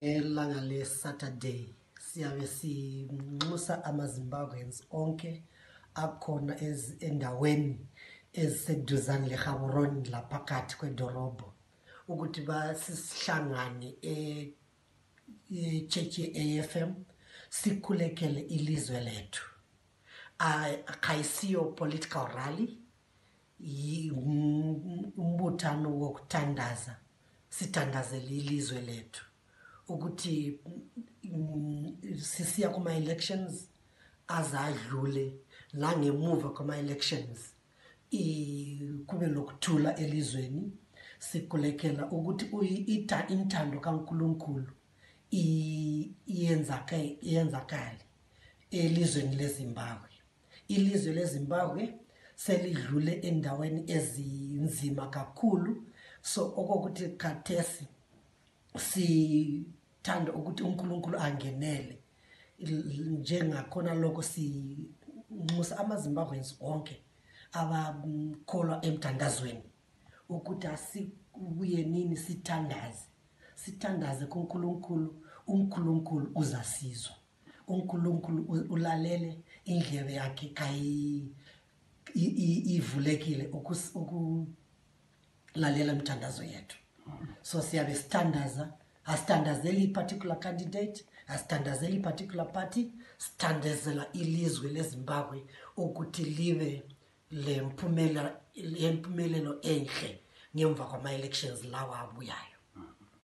Elanga le Saturday siyabe sinxusa amaZimbabweans onke akhona endaweni eziseduzane leGaborone laphakathi kwedolobho ukuthi basihlangane eChurch AFM sikhulekele ilizwe lethu. Akayisiyo political rally, umbuthano wokuthandaza, sithandazele ilizwe lethu ukuthi sisiya kuma elections azadlule la ngemuva kuma elections kube lokuthula elizweni, sikhulekela ukuthi intando kaNkulunkulu iyenzakale elizweni leZimbabwe. Ilizwe leZimbabwe selidlule endaweni ezinzima kakhulu, so okokuthi khathesi sithanda ukuthi uNkulunkulu angenele njengakhona lokho sinxusa amaZimbabweans onke abakholwa emthandazweni ukuthi asikubuye nini sithandaze kuNkulunkulu. uNkulunkulu uzasizwa, uNkulunkulu ulalele, indlebe yakhe ivulekile ukulalela imthandazo yethu. So siyabe sithandaza, asithandazeli particular candidate, asithandazeli particular party, sithandazela ilizwe leZimbabwe ukuthi libe lempumelelo enhle ngemva kwama elections lawa abuyayo.